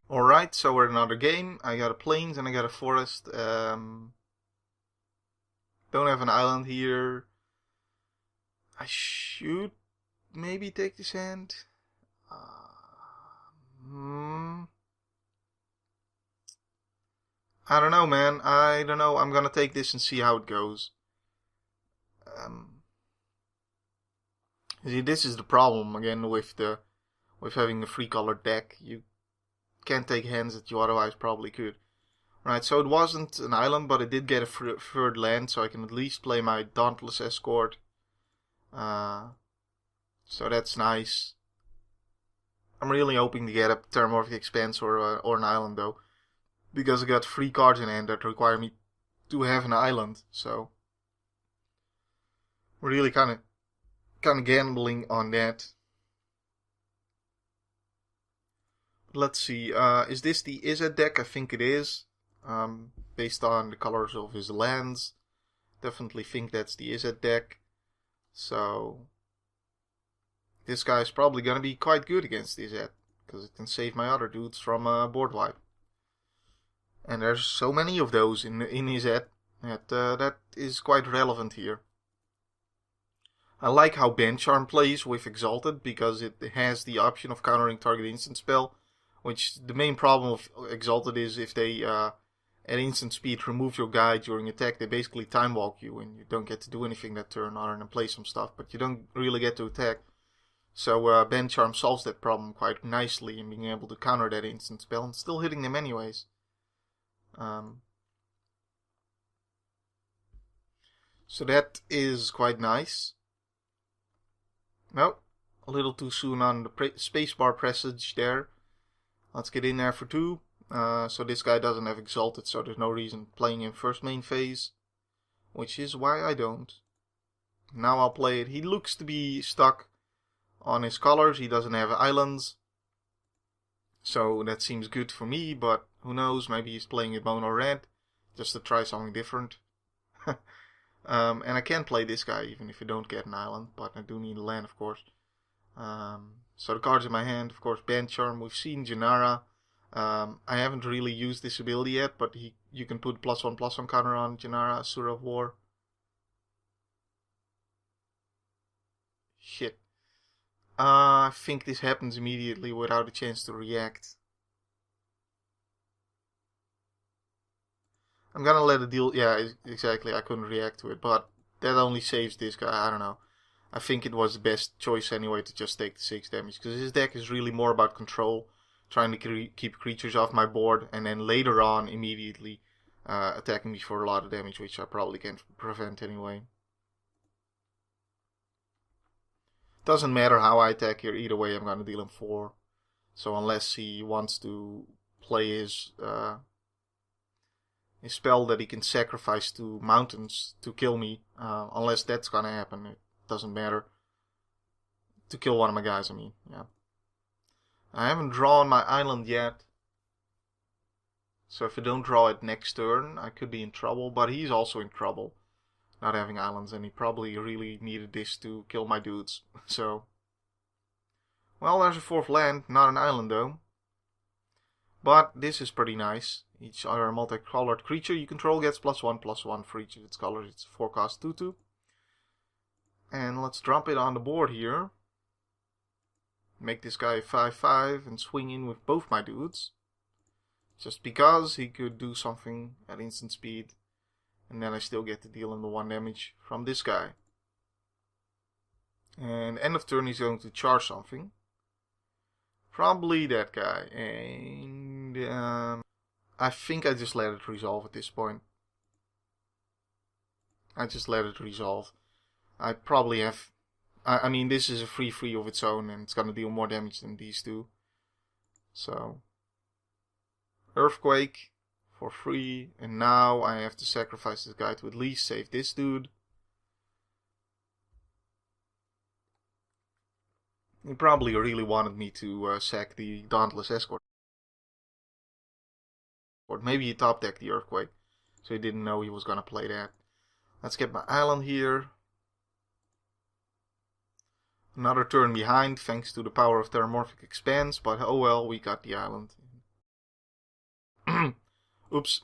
Alright, so we're in another game. I got a plains and I got a forest. Don't have an island here. I should maybe take this hand. Hmm. I don't know, man. I don't know. I'm gonna take this and see how it goes. Um, see, this is the problem again with having a free colored deck. You can't take hands that you otherwise probably could. Right, so it wasn't an island, but it did get a third land, so I can at least play my Dauntless Escort. Uh, so that's nice. I'm really hoping to get a Terramorphic Expanse or an island though, because I got 3 cards in hand that require me to have an island. So really kind of gambling on that. Let's see. Is this the Izzet deck? I think it is. Based on the colors of his lands, definitely think that's the Izzet deck. So this guy's probably gonna be quite good against Izzet because it can save my other dudes from a board wipe. And there's so many of those in Izzet that is quite relevant here. I like how Bencharm plays with Exalted because it has the option of countering target instant spell, which the main problem of Exalted is if they at instant speed remove your guy during attack, they basically time walk you and you don't get to do anything that turn other than play some stuff, but you don't really get to attack. So Bencharm solves that problem quite nicely in being able to counter that instant spell and still hitting them anyways. So that is quite nice. No, a little too soon on the spacebar presage there. Let's get in there for 2. So this guy doesn't have Exalted, so there's no reason playing him first main phase. Which is why I don't. Now I'll play it. He looks to be stuck on his colors. He doesn't have islands. So that seems good for me, but who knows, maybe he's playing it mono red just to try something different. And I can play this guy even if I don't get an island, but I do need a land, of course. So the cards in my hand, of course, Bencharm. We've seen Janara. I haven't really used this ability yet, but you can put +1/+1 counter on Janara, Asura of War. Shit. I think this happens immediately without a chance to react. I'm gonna let it deal. Yeah, exactly. I couldn't react to it, but that only saves this guy. I don't know. I think it was the best choice anyway to just take the 6 damage because his deck is really more about control, trying to keep creatures off my board, and then later on immediately attacking me for a lot of damage, which I probably can't prevent anyway. Doesn't matter how I attack here, either way I'm gonna deal him 4. So unless he wants to play his spell that he can sacrifice to mountains to kill me, unless that's gonna happen, it doesn't matter. To kill one of my guys, I mean, yeah. I haven't drawn my island yet. So if I don't draw it next turn, I could be in trouble, but he's also in trouble. Not having islands, and he probably really needed this to kill my dudes. So, well, there's a 4th land, not an island though. But this is pretty nice. Each other multicolored creature you control gets +1/+1 for each of its colors. It's a 4-cost 2/2. And let's drop it on the board here. Make this guy 5/5 and swing in with both my dudes. Just because he could do something at instant speed. And then I still get to deal him the 1 damage from this guy. And end of turn he's going to charge something. Probably that guy. And I think I just let it resolve at this point. I just let it resolve. I probably have... I mean, this is a 3/3 of its own, and it's gonna deal more damage than these two. So... Earthquake for free, and now I have to sacrifice this guy to at least save this dude. He probably really wanted me to sack the Dauntless Escort. Or maybe he top decked the Earthquake, so he didn't know he was gonna play that. Let's get my island here. Another turn behind thanks to the power of Terramorphic Expanse, but oh well, we got the island. Oops.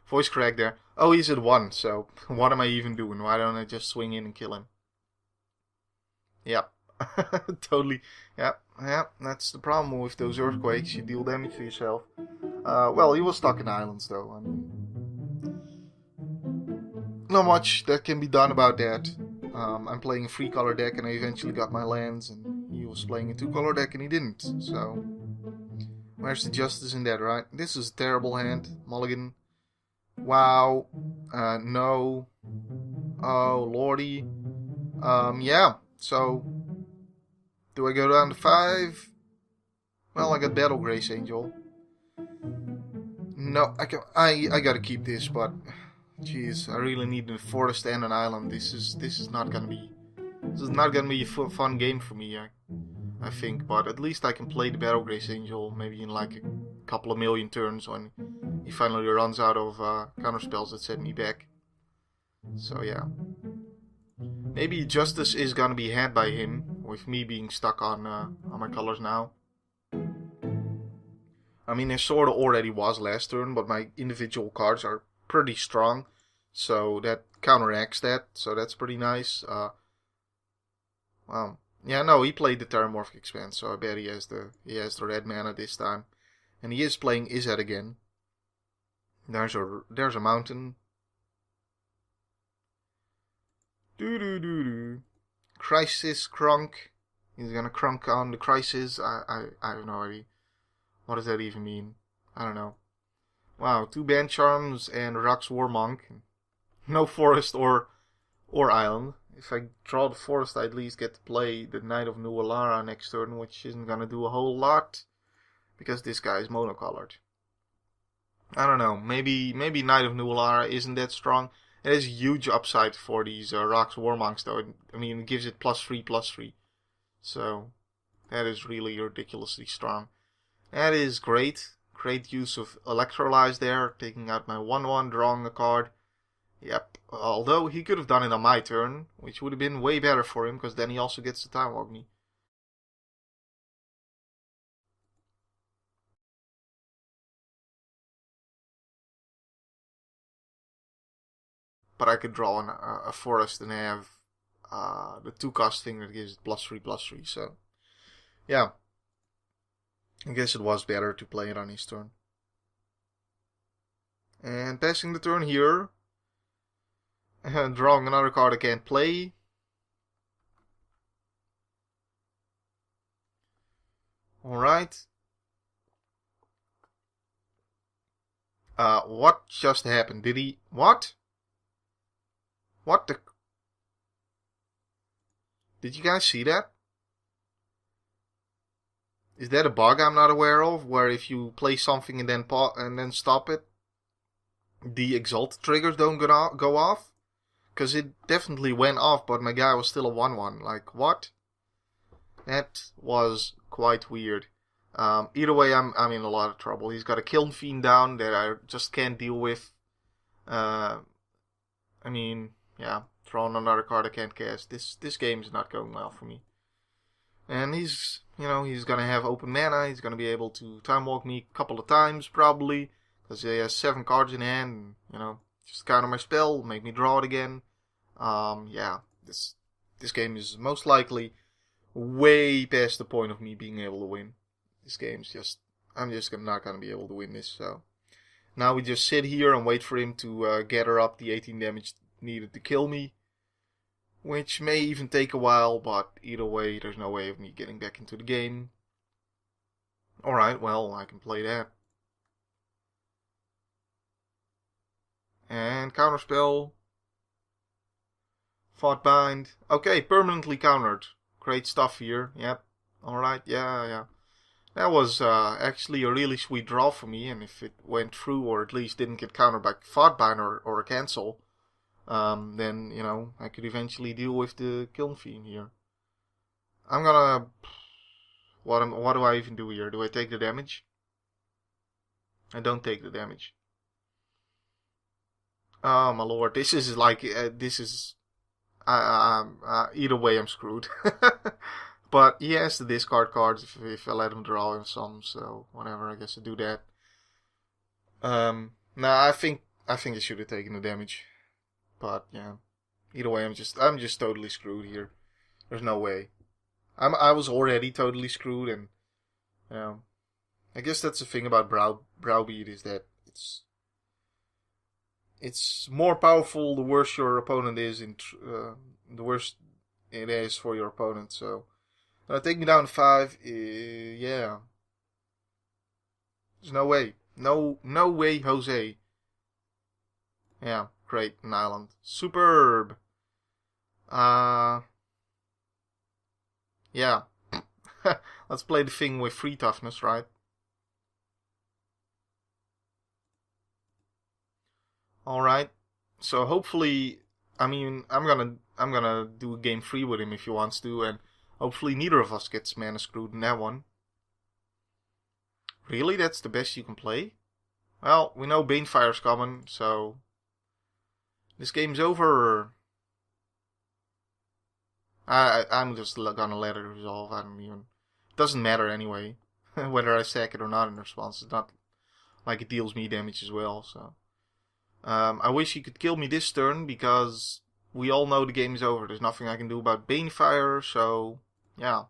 Voice crack there. Oh, he's at 1, so what am I even doing? Why don't I just swing in and kill him? Yep. Totally. Yep. Yep. That's the problem with those earthquakes. You deal damage to yourself. Well, he was stuck in islands, though. I mean, not much that can be done about that. I'm playing a 3-color deck, and I eventually got my lands, and he was playing a 2-color deck, and he didn't. So, where's the justice in that, right? This is a terrible hand. Mulligan. Wow. No. Oh, lordy. Yeah. So, do I go down to 5? Well, I got Battle Grace Angel. No, I gotta keep this, but jeez, I really need a forest and an island. This is not gonna be a fun game for me. I think, but at least I can play the Battle Grace Angel maybe in like a couple of million turns when he finally runs out of counterspells that set me back. So yeah, maybe Justice is gonna be had by him with me being stuck on my colors now. I mean, his sword already was last turn, but my individual cards are pretty strong, so that counteracts that. So that's pretty nice. Wow. Yeah, no, he played the Terramorphic Expanse, so I bet he has the red mana this time, and he is playing Izzet again. There's a mountain. Doo. Crisis Crunk. He's gonna crunk on the crisis. I have no idea. What does that even mean? I don't know. Wow, 2 Band Charms and Rux Warmonk. No forest or island. If I draw the forest, I at least get to play the Knight of New Alara next turn, which isn't gonna do a whole lot because this guy is monocolored. I don't know. Maybe Knight of New Alara isn't that strong. It has huge upside for these Rux Warmonks, though. I mean, it gives it +3/+3. So that is really ridiculously strong. That is great. Great use of Electrolyze there, taking out my 1/1, drawing a card. Yep. Although he could have done it on my turn, which would have been way better for him, because then he also gets to Time Walk me. But I could draw a forest and have the 2-cost thing that gives it +3/+3. So, yeah. I guess it was better to play it on his turn. And passing the turn here. And drawing another card I can't play. Alright. What just happened? Did he... What? What the... Did you guys see that? Is that a bug I'm not aware of? Where if you play something and then stop it, the Exalt triggers don't go off? Because it definitely went off, but my guy was still a 1/1. Like, what? That was quite weird. Either way, I'm in a lot of trouble. He's got a Kiln Fiend down that I just can't deal with. I mean, yeah, drawing another card I can't cast. This game is not going well for me. And he's gonna have open mana. He's gonna be able to Time Walk me a couple of times probably, because he has 7 cards in hand. And, just counter my spell, make me draw it again. Yeah, this game is most likely way past the point of me being able to win. This game's I'm just not gonna be able to win this. So now we just sit here and wait for him to gather up the 18 damage needed to kill me. Which may even take a while, but either way, there's no way of me getting back into the game. Alright, well, I can play that. And counterspell. Fought Bind. Okay, permanently countered. Great stuff here. Yep. Alright, yeah. That was actually a really sweet draw for me, and if it went through, or at least didn't get countered by Fought Bind or a cancel, then, I could eventually deal with the Kiln Fiend here. I'm gonna... What do I even do here? Do I take the damage? I don't take the damage. Oh my lord, this is like... either way, I'm screwed. But he has to discard cards if I let him draw him some, so whatever, I guess I do that. Nah, I think I should have taken the damage. But yeah. Either way, I'm just totally screwed here. There's no way. I was already totally screwed, and you know, I guess that's the thing about browbeat is that it's more powerful the worse your opponent is, the worse it is for your opponent. So take me down to 5. Yeah, there's no way, no way, Jose. Yeah, great, an island, superb. Uh, yeah. Let's play the thing with 3 toughness, right? All right. So hopefully, I mean, I'm gonna do game 3 with him if he wants to, and hopefully neither of us gets mana screwed in that one. Really, that's the best you can play? Well, we know Banefire's coming, so this game's over. I'm just gonna let it resolve. I don't even. It doesn't matter anyway whether I sack it or not in response. It's not like it deals me damage as well. So I wish he could kill me this turn because we all know the game is over. There's nothing I can do about Banefire. So yeah.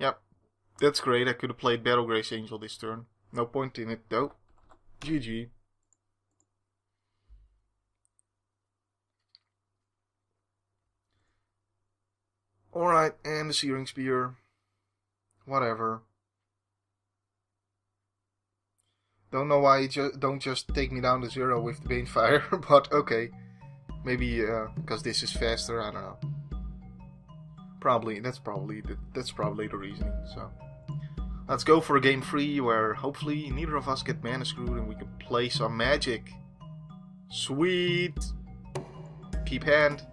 Yep, that's great. I could have played Battle Grace Angel this turn. No point in it though. GG. Alright, and the Searing Spear. Whatever. Don't know why you don't just take me down to 0 with the Banefire, but okay. Maybe because this is faster, I don't know. That's probably the reasoning. So let's go for a game 3 where hopefully neither of us get mana screwed and we can play some magic. Sweet. Keep hand.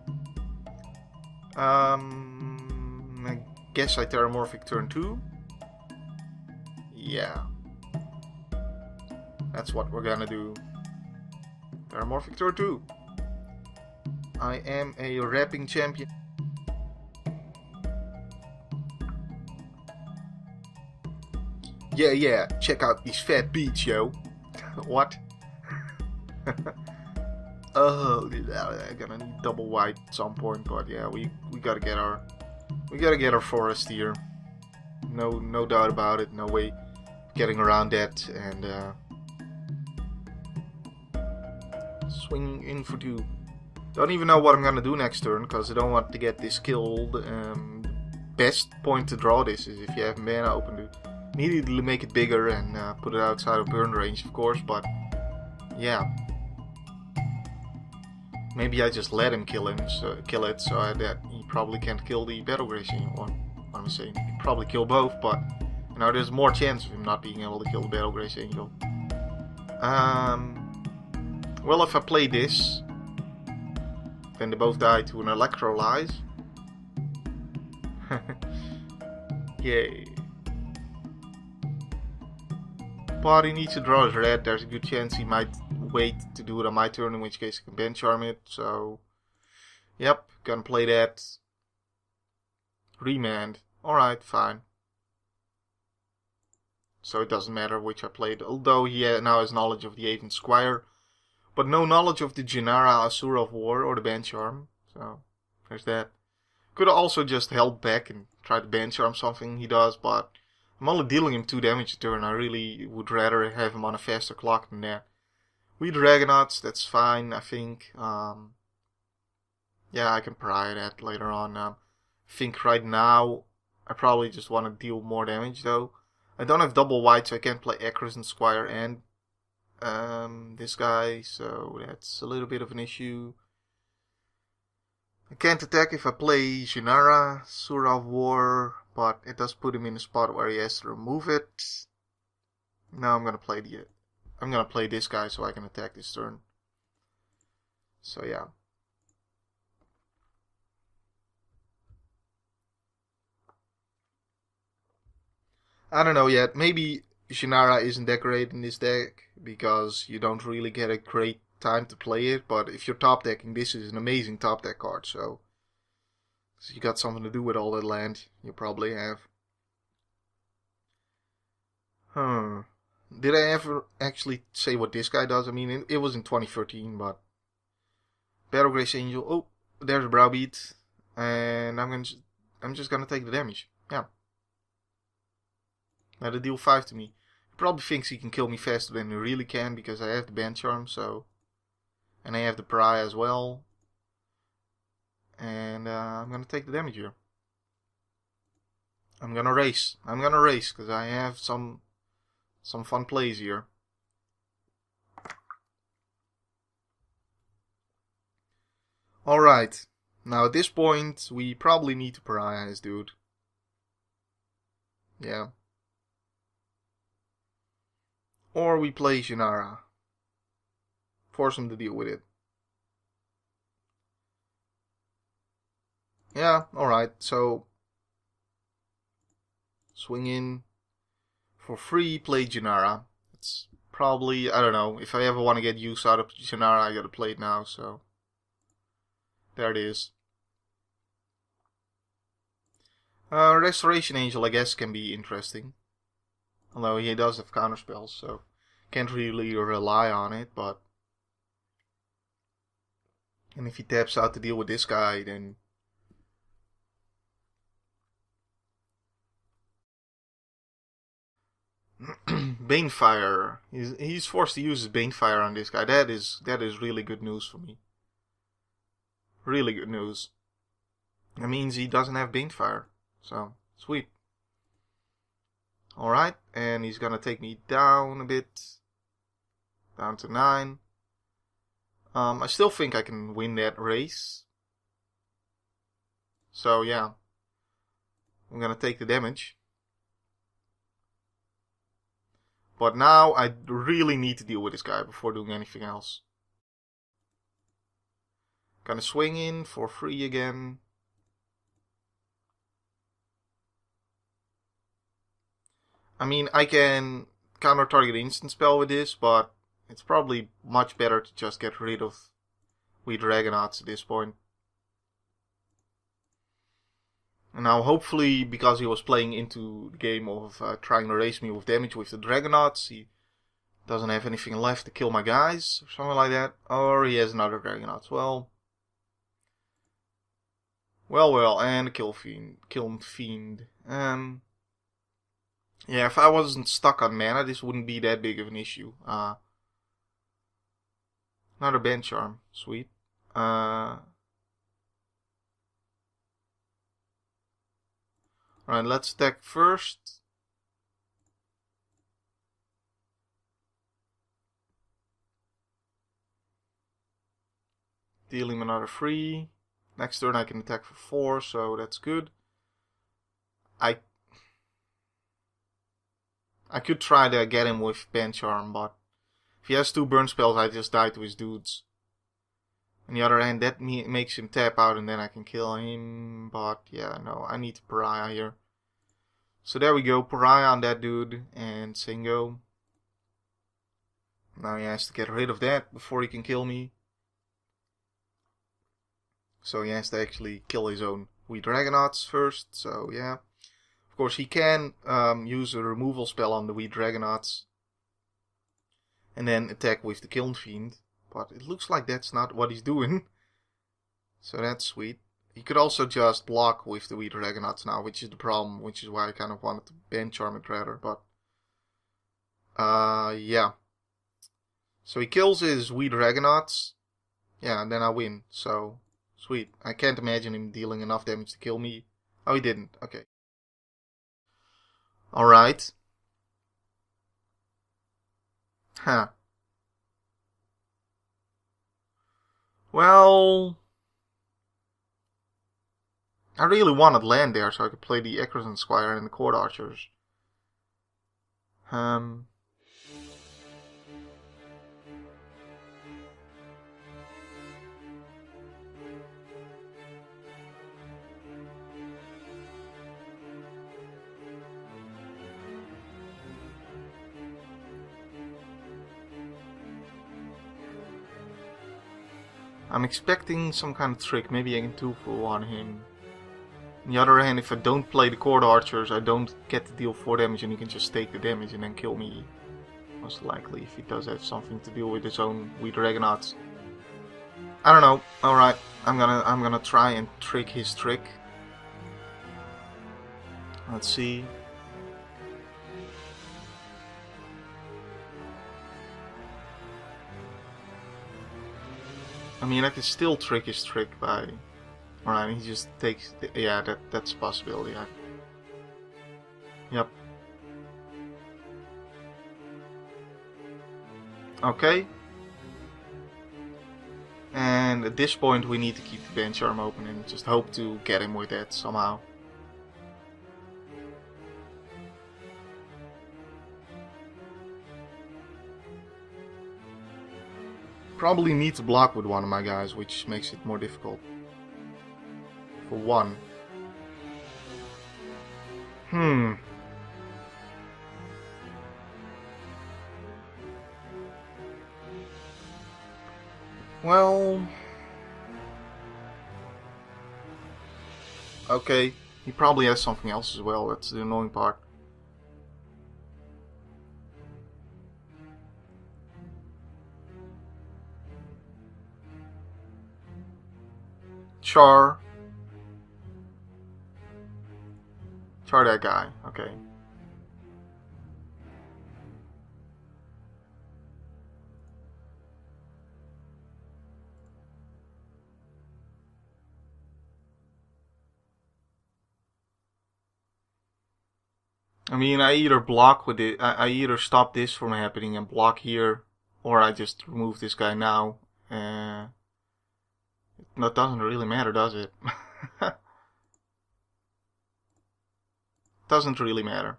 I guess I Terramorphic turn 2. Yeah. That's what we're gonna do. Terramorphic turn 2. I am a rapping champion. Yeah, check out these fat beats, yo. What? Oh, I'm gonna need double white at some point, but yeah, we gotta get our forest here. No doubt about it. No way getting around that. And swinging in for 2. Don't even know what I'm gonna do next turn because I don't want to get this killed. Best point to draw this is if you have mana open to immediately make it bigger and put it outside of burn range, of course. But yeah, maybe I just let him kill it, so that he probably can't kill the Battle Grace one. I'm saying he can probably kill both, but you know there's more chance of him not being able to kill the Battle Grace Angel. Well, if I play this, then they both die to an Electrolyze. Yay. But he needs to draw his red. There's a good chance he might wait to do it on my turn, in which case I can bench charm it. So, yep, gonna play that. Remand. Alright, fine. So it doesn't matter which I played, although he now has knowledge of the Aven Squire, but no knowledge of the Jinara Asura of War or the bench charm. So, there's that. Could have also just held back and tried to bench charm something he does, but I'm only dealing him 2 damage a turn. I really would rather have him on a faster clock than that. We Dragonauts, that's fine, I think. Yeah, I can pry that later on. I think right now I probably just want to deal more damage though. I don't have double white, so I can't play Acros and Squire and this guy, so that's a little bit of an issue. I can't attack if I play Jinara, Sura of War, but it does put him in a spot where he has to remove it. Now I'm gonna play this guy so I can attack this turn. So yeah. I don't know yet. Maybe Jinara isn't that great in this deck because you don't really get a great time to play it. But if you're top decking, this is an amazing top deck card. So you got something to do with all that land. You probably have. Huh. Did I ever actually say what this guy does? I mean, it was in 2013, but Battle Grace Angel. Oh, there's a Browbeat, and I'm just gonna take the damage. Yeah. Let it deal 5 to me. He probably thinks he can kill me faster than he really can because I have the Band Charm, so. And I have the Pariah as well. And I'm gonna take the damage here. I'm gonna race because I have some fun plays here. Alright, now at this point we probably need to Pariah this dude. Yeah. Or we play Jinara. Force him to deal with it. Yeah, alright, so swing in for free, play Jinara. It's probably, I don't know, if I ever want to get use out of Jinara, I gotta play it now, so. There it is. Restoration Angel, I guess, can be interesting. Although he does have counterspells, so can't really rely on it, but. And if he taps out to deal with this guy, then. Banefire. He's forced to use his Banefire on this guy. That is really good news for me. Really good news. That means he doesn't have Banefire. So, sweet. Alright, and he's gonna take me down a bit. Down to 9. I still think I can win that race. So, yeah. I'm gonna take the damage. But now I really need to deal with this guy before doing anything else. Gonna swing in for free again. I mean, I can counter target instant spell with this, but it's probably much better to just get rid of Wee Dragonauts at this point. And now, hopefully, because he was playing into the game of trying to raise me with damage with the Dragonauts, he doesn't have anything left to kill my guys, or something like that. Or he has another Dragonauts. Well, and a Kill Fiend. Yeah, if I wasn't stuck on mana, this wouldn't be that big of an issue. Another Band Charm. Sweet. Alright, let's attack first. Deal him another 3. Next turn I can attack for 4, so that's good. I could try to get him with Band Charm, but if he has 2 burn spells, I just die to his dudes. On the other hand, that makes him tap out and then I can kill him. But yeah, no, I need to Pariah here. So there we go, Pariah on that dude and Singo. Now he has to get rid of that before he can kill me. So he has to actually kill his own Wee Dragonauts first, so yeah. Of course, he can use a removal spell on the Wee Dragonauts. And then attack with the Kiln Fiend. But it looks like that's not what he's doing. So that's sweet. He could also just block with the Wee Dragonauts now, which is the problem. Which is why I kind of wanted to Band Charm it rather. But, yeah. So he kills his Wee Dragonauts. Yeah, and then I win. So, sweet. I can't imagine him dealing enough damage to kill me. Oh, he didn't. Okay. Alright. Huh. Well, I really wanted land there so I could play the Eccreston Squire and the Court Archers. I'm expecting some kind of trick. Maybe I can 2-for-1 him. On the other hand, if I don't play the Court Archers, I don't get to deal 4 damage and he can just take the damage and then kill me. Most likely, if he does have something to deal with his own Wee Dragonauts. I don't know. Alright, I'm gonna try and trick his trick. Let's see. I mean, I can still trick his trick by... Alright, he just takes... Yeah, that's a possibility. Yep. Okay. And at this point we need to keep the bench arm open and just hope to get him with that somehow. Probably need to block with one of my guys, which makes it more difficult. For one. Well... Okay, he probably has something else as well, that's the annoying part. Char that guy, okay. I mean, I either block with it, I either stop this from happening and block here, or I just remove this guy now. That doesn't really matter, does it? Doesn't really matter.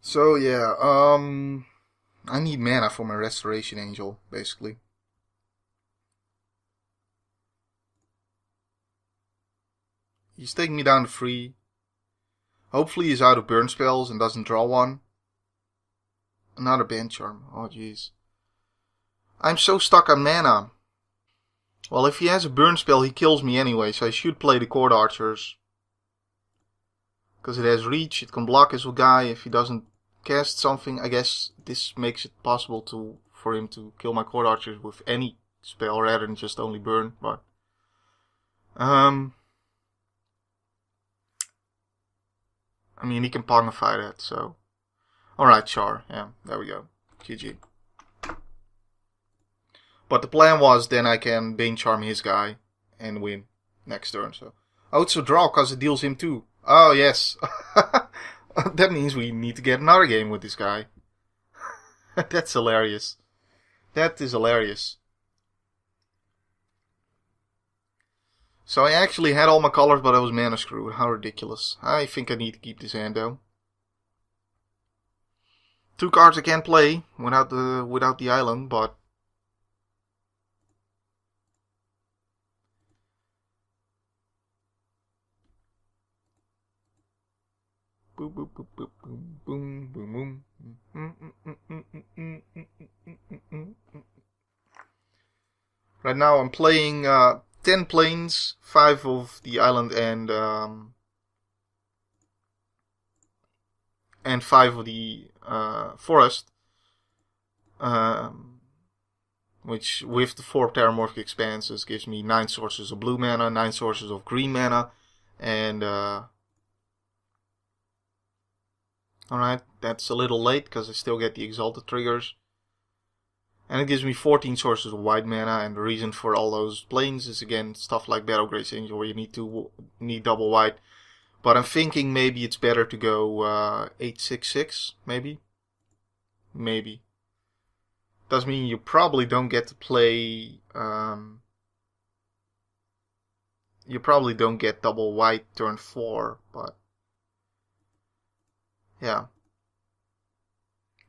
So yeah, I need mana for my Restoration Angel, basically. He's taking me down to 3. Hopefully he's out of burn spells and doesn't draw one. Another bench arm. Oh jeez. I'm so stuck on mana. Well, if he has a burn spell, he kills me anyway, so I should play the Court Archers. Because it has reach, it can block his guy if he doesn't cast something. I guess this makes it possible for him to kill my Court Archers with any spell rather than just only burn, but... I mean, he can Pongify that, so... Alright, Char. Yeah, there we go. GG. But the plan was then I can Bane Charm his guy and win next turn, so... Oh, it's a draw because it deals him too. Oh, yes. That means we need to get another game with this guy. That's hilarious. That is hilarious. So I actually had all my colors, but I was mana screwed. How ridiculous. I think I need to keep this hand though. 2 cards I can't play without the island, but... Boom, boom, boom, boom, boom, boom, boom. Right now I'm playing 10 planes, 5 of the island and 5 of the forest. Which with the 4 Terramorphic Expanses gives me 9 sources of blue mana, 9 sources of green mana, and alright, that's a little late because I still get the Exalted triggers. And it gives me 14 sources of white mana, and the reason for all those planes is again stuff like Battlegrace Angel where you need double white. But I'm thinking maybe it's better to go 8/6/6, maybe? Maybe. Does mean you probably don't get to play... you probably don't get double white turn 4, but... Yeah.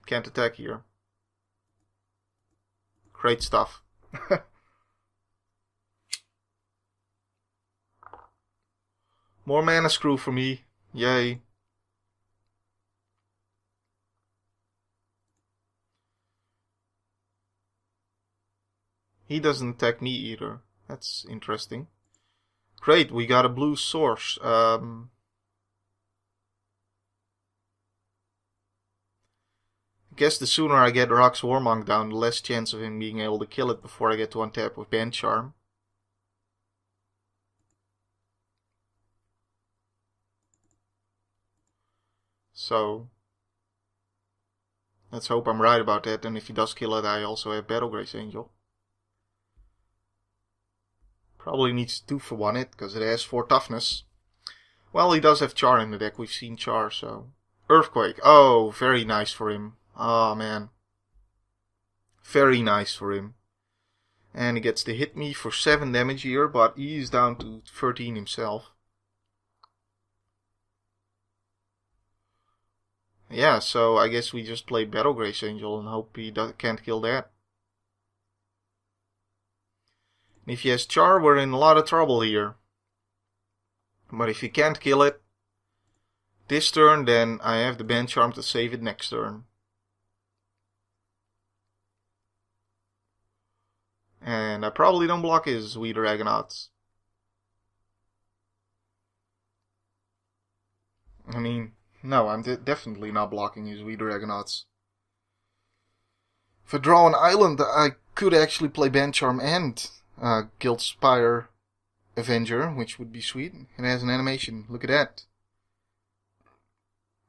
Can't attack here. Great stuff. More mana screw for me. Yay. He doesn't attack me either. That's interesting. Great, we got a blue source. I guess the sooner I get Rock's Warmonk down, the less chance of him being able to kill it before I get to untap with Band Charm. So, let's hope I'm right about that, and if he does kill it, I also have Battle Grace Angel. Probably needs 2 for 1 it, because it has 4 toughness. Well, he does have Char in the deck, we've seen Char, so... Earthquake, oh, very nice for him. Oh, man. Very nice for him. And he gets to hit me for 7 damage here, but he's down to 13 himself. Yeah, so I guess we just play Battle Grace Angel and hope he can't kill that. And if he has Char, we're in a lot of trouble here. But if he can't kill it this turn, then I have the Band Charm to save it next turn. And I probably don't block his Wee Dragonauts. I mean, no, I'm definitely not blocking his Wee Dragonauts. If I draw an island, I could actually play Band Charm and Guildspire Avenger, which would be sweet. It has an animation, look at that.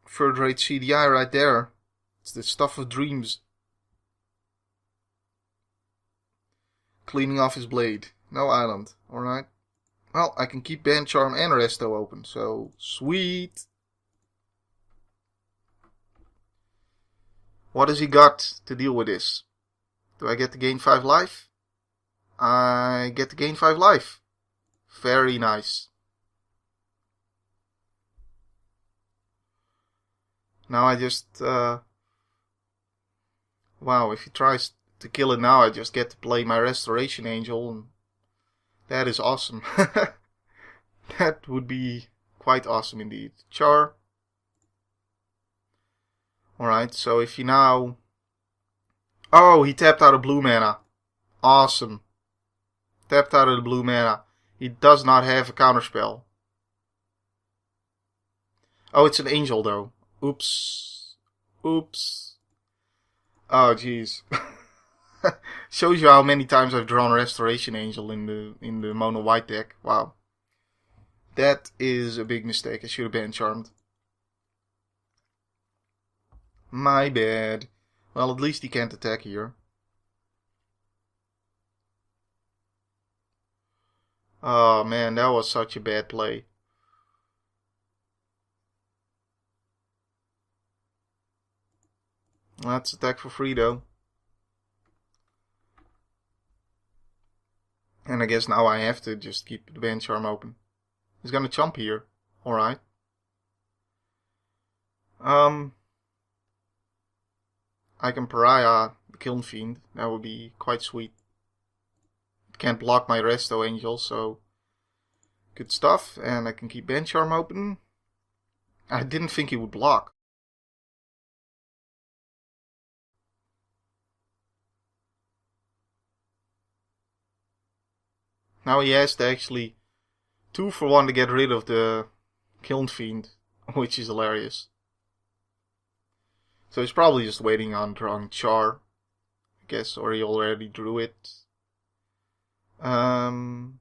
Third rate CDI right there. It's the stuff of dreams. Cleaning off his blade. No island, alright. Well, I can keep Band Charm and Resto open, so sweet. What has he got to deal with this? Do I get to gain 5 life? I get to gain 5 life. Very nice. Now I just... wow, if he tries to kill it now, I just get to play my Restoration Angel. And that is awesome. That would be quite awesome indeed. Char. Alright, so if he now... Oh, he tapped out of blue mana. Awesome. Tapped out of the blue mana. He does not have a counterspell. Oh, it's an angel though. Oops. Oops. Oh, jeez. Shows you how many times I've drawn Restoration Angel in the mono white deck. Wow. That is a big mistake. I should have been charmed. My bad. Well, at least he can't attack here. Oh man, that was such a bad play. Let's attack for free though. And I guess now I have to just keep the Band Charm open. He's gonna chump here. Alright. I can Pariah the Kiln Fiend. That would be quite sweet. It can't block my Resto Angel, so good stuff. And I can keep Band Charm open. I didn't think he would block. Now he has to actually 2 for 1 to get rid of the Kiln Fiend, which is hilarious. So he's probably just waiting on drawing Char, I guess, or he already drew it. I'm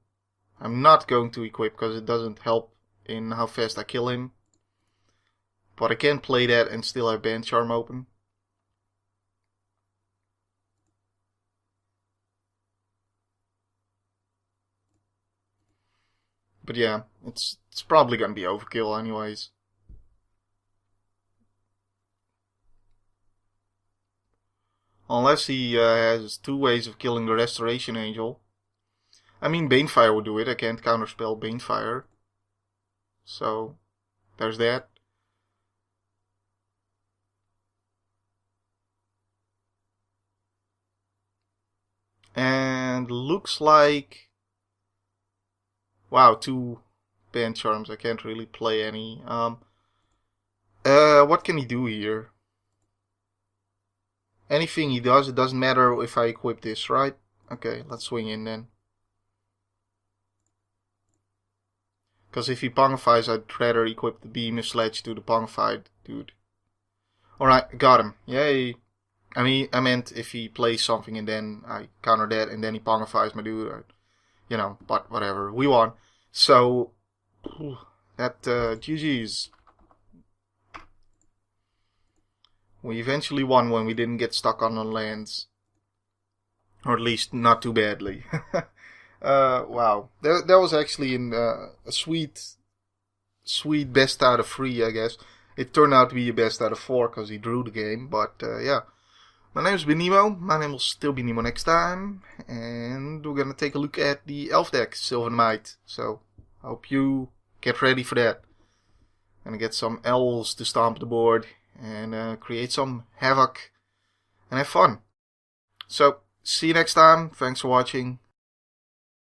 not going to equip because it doesn't help in how fast I kill him. But I can play that and still have Band Charm open. But yeah, it's probably gonna be overkill anyways. Unless he has 2 ways of killing the Restoration Angel. I mean, Banefire would do it. I can't counterspell Banefire. So, there's that. And looks like... Wow, 2 Band Charms. I can't really play any. What can he do here? Anything he does, it doesn't matter if I equip this, right? Okay, let's swing in then. Because if he Pongifies, I'd rather equip the Beam Sledge to the Pongified dude. Alright, got him. Yay. I meant if he plays something and then I counter that and then he Pongifies my dude. Or, but whatever. We won. So, that, GG's. We eventually won when we didn't get stuck on the lands. Or at least not too badly. Wow. That was actually a sweet best out of 3, I guess. It turned out to be a best out of 4 because he drew the game. But yeah. My name's been Nemo. My name will still be Nemo next time. And we're going to take a look at the Elf deck, Sylvan Might. So, I hope you get ready for that. Gonna get some elves to stomp the board. And create some havoc. And have fun. So, see you next time. Thanks for watching.